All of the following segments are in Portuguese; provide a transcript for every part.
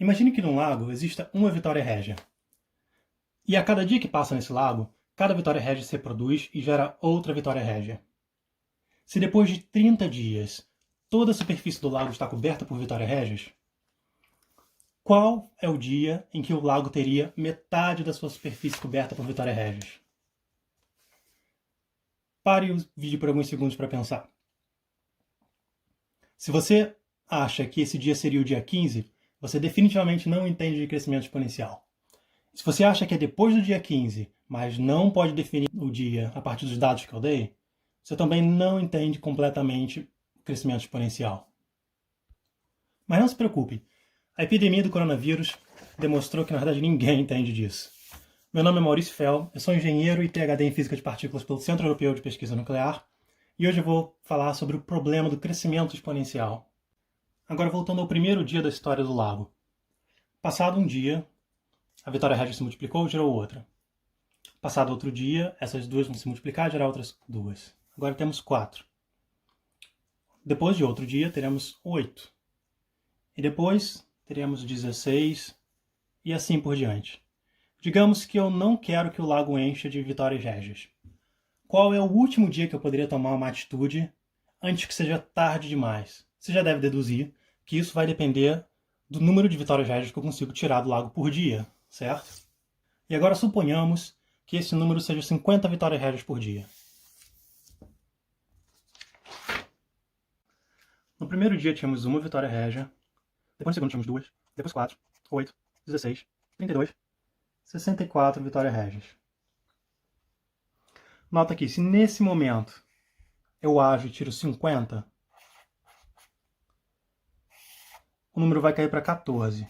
Imagine que num lago exista uma Vitória Régia. E a cada dia que passa nesse lago, cada Vitória Régia se reproduz e gera outra Vitória Régia. Se depois de 30 dias toda a superfície do lago está coberta por Vitória Régias, qual é o dia em que o lago teria metade da sua superfície coberta por Vitória Régias? Pare o vídeo por alguns segundos para pensar. Se você acha que esse dia seria o dia 15, você definitivamente não entende de crescimento exponencial. Se você acha que é depois do dia 15, mas não pode definir o dia a partir dos dados que eu dei, você também não entende completamente o crescimento exponencial. Mas não se preocupe, a epidemia do coronavírus demonstrou que na verdade ninguém entende disso. Meu nome é Maurício Fel, eu sou engenheiro e PhD em Física de Partículas pelo Centro Europeu de Pesquisa Nuclear, e hoje eu vou falar sobre o problema do crescimento exponencial. Agora voltando ao primeiro dia da história do lago. Passado um dia, a Vitória Régia se multiplicou e gerou outra. Passado outro dia, essas duas vão se multiplicar e gerar outras duas. Agora temos 4. Depois de outro dia, teremos 8. E depois, teremos 16 e assim por diante. Digamos que eu não quero que o lago encha de Vitórias Régias. Qual é o último dia que eu poderia tomar uma atitude antes que seja tarde demais? Você já deve deduzir que isso vai depender do número de Vitórias Régias que eu consigo tirar do lago por dia, certo? E agora suponhamos que esse número seja 50 Vitórias Régias por dia. No primeiro dia tínhamos uma Vitória Régia, depois no segundo tínhamos 2, depois 4, 8, 16, 32, 64 Vitórias Régias. Nota que se nesse momento eu ajo e tiro 50, o número vai cair para 14.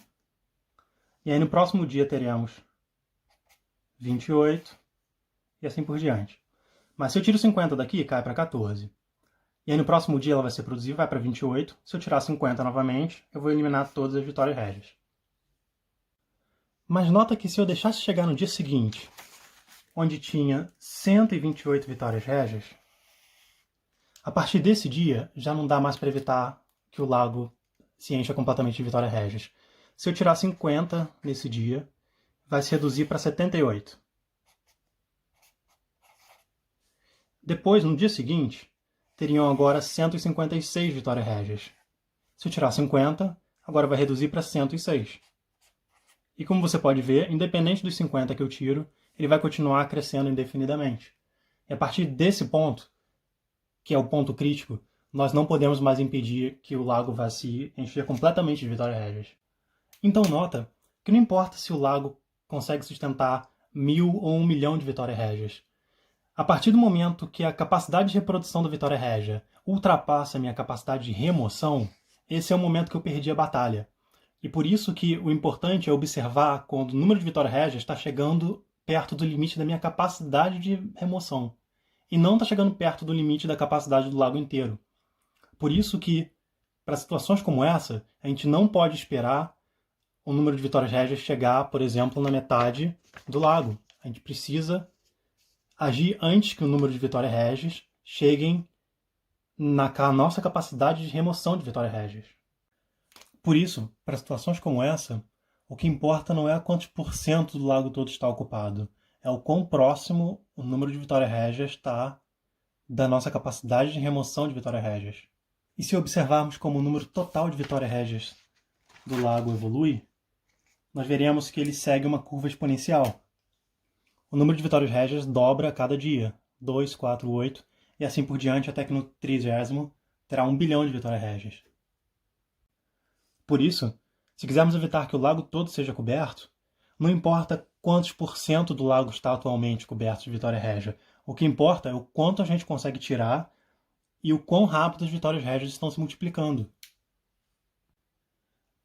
E aí no próximo dia teremos 28 e assim por diante. Mas se eu tiro 50 daqui, cai para 14. E aí no próximo dia ela vai se reproduzir, vai para 28. Se eu tirar 50 novamente, eu vou eliminar todas as Vitórias Régias. Mas nota que se eu deixasse chegar no dia seguinte, onde tinha 128 Vitórias Régias, a partir desse dia já não dá mais para evitar que o lago se encha completamente de Vitórias Régias. Se eu tirar 50 nesse dia, vai se reduzir para 78. Depois, no dia seguinte, teriam agora 156 Vitórias Régias. Se eu tirar 50, agora vai reduzir para 106. E como você pode ver, independente dos 50 que eu tiro, ele vai continuar crescendo indefinidamente. E a partir desse ponto, que é o ponto crítico, nós não podemos mais impedir que o lago vá se encher completamente de Vitórias Régias. Então nota que não importa se o lago consegue sustentar 1000 ou 1 milhão de Vitórias Régias. A partir do momento que a capacidade de reprodução da Vitória Régia ultrapassa a minha capacidade de remoção, esse é o momento que eu perdi a batalha. E por isso que o importante é observar quando o número de Vitórias Régias está chegando perto do limite da minha capacidade de remoção. E não está chegando perto do limite da capacidade do lago inteiro. Por isso que, para situações como essa, a gente não pode esperar o número de Vitórias Régias chegar, por exemplo, na metade do lago. A gente precisa agir antes que o número de Vitórias Régias cheguem na nossa capacidade de remoção de Vitórias Régias. Por isso, para situações como essa, o que importa não é a quantos por cento do lago todo está ocupado, é o quão próximo o número de Vitórias Régias está da nossa capacidade de remoção de Vitórias Régias. E se observarmos como o número total de Vitórias Régias do lago evolui, nós veremos que ele segue uma curva exponencial. O número de Vitórias Régias dobra a cada dia, 2, 4, 8, e assim por diante, até que no 30º terá 1 bilhão de Vitórias Régias. Por isso, se quisermos evitar que o lago todo seja coberto, não importa quantos por cento do lago está atualmente coberto de Vitória Régia. O que importa é o quanto a gente consegue tirar e o quão rápido as Vitórias Régias estão se multiplicando.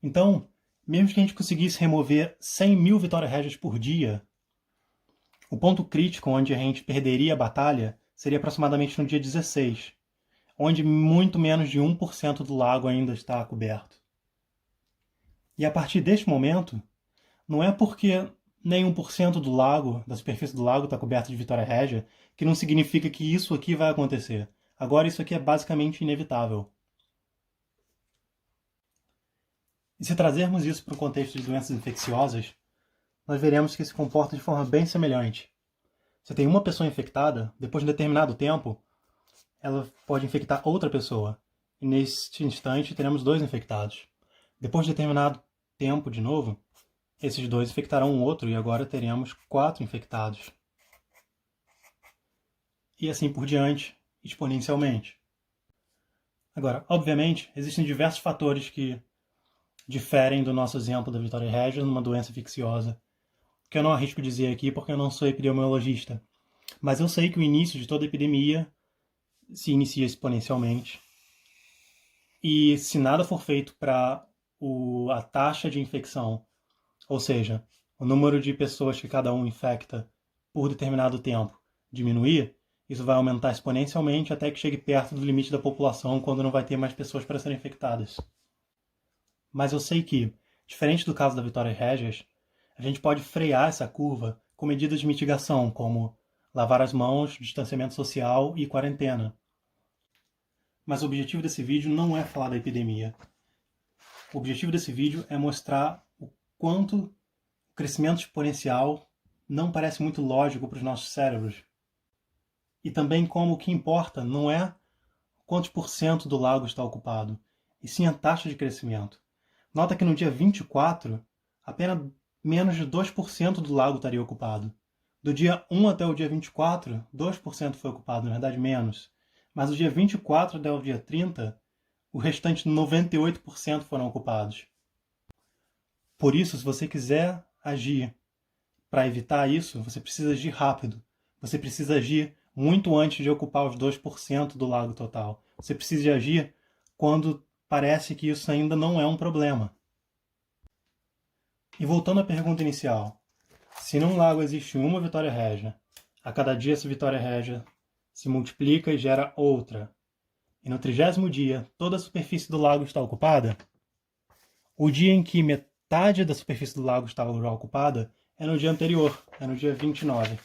Então, mesmo que a gente conseguisse remover 100 mil Vitórias Régias por dia, o ponto crítico onde a gente perderia a batalha seria aproximadamente no dia 16, onde muito menos de 1% do lago ainda está coberto. E a partir deste momento, não é porque nem 1% do lago, da superfície do lago está coberta de Vitória Régia, que não significa que isso aqui vai acontecer. Agora isso aqui é basicamente inevitável. E se trazermos isso para o contexto de doenças infecciosas, nós veremos que se comporta de forma bem semelhante. Se tem uma pessoa infectada, depois de um determinado tempo, ela pode infectar outra pessoa. E neste instante teremos 2 infectados. Depois de determinado tempo, de novo, esses 2 infectarão um outro e agora teremos 4 infectados. E assim por diante, exponencialmente. Agora, obviamente, existem diversos fatores que diferem do nosso exemplo da Vitória Regia numa doença infecciosa, que eu não arrisco dizer aqui porque eu não sou epidemiologista. Mas eu sei que o início de toda epidemia se inicia exponencialmente. E se nada for feito para a taxa de infecção, ou seja, o número de pessoas que cada um infecta por determinado tempo diminuir, isso vai aumentar exponencialmente até que chegue perto do limite da população, quando não vai ter mais pessoas para serem infectadas. Mas eu sei que, diferente do caso da Vitória Regias, a gente pode frear essa curva com medidas de mitigação, como lavar as mãos, distanciamento social e quarentena. Mas o objetivo desse vídeo não é falar da epidemia. O objetivo desse vídeo é mostrar o quanto o crescimento exponencial não parece muito lógico para os nossos cérebros. E também como o que importa não é quantos por cento do lago está ocupado, e sim a taxa de crescimento. Nota que no dia 24, apenas menos de 2% do lago estaria ocupado. Do dia 1 até o dia 24, 2% foi ocupado, na verdade menos. Mas do dia 24 até o dia 30, o restante 98% foram ocupados. Por isso, se você quiser agir para evitar isso, você precisa agir rápido. Você precisa agir muito antes de ocupar os 2% do lago total. Você precisa agir quando parece que isso ainda não é um problema. E voltando à pergunta inicial, se num lago existe uma Vitória Regia, a cada dia essa Vitória Regia se multiplica e gera outra, e no 30º dia toda a superfície do lago está ocupada, o dia em que metade da superfície do lago estava já ocupada é no dia anterior, é no dia 29.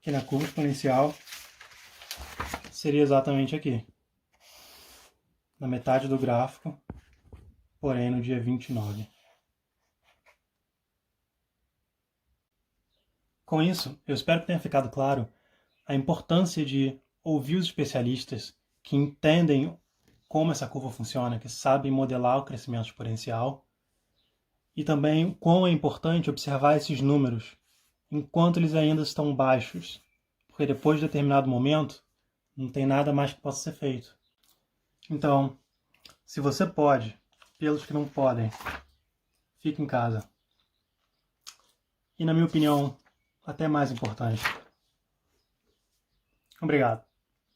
Que na curva exponencial seria exatamente aqui, na metade do gráfico, porém no dia 29. Com isso, eu espero que tenha ficado claro a importância de ouvir os especialistas que entendem como essa curva funciona, que sabem modelar o crescimento exponencial, e também quão é importante observar esses números enquanto eles ainda estão baixos, porque depois de determinado momento não tem nada mais que possa ser feito. Então, se você pode, pelos que não podem, fique em casa. E na minha opinião, até mais importante. Obrigado.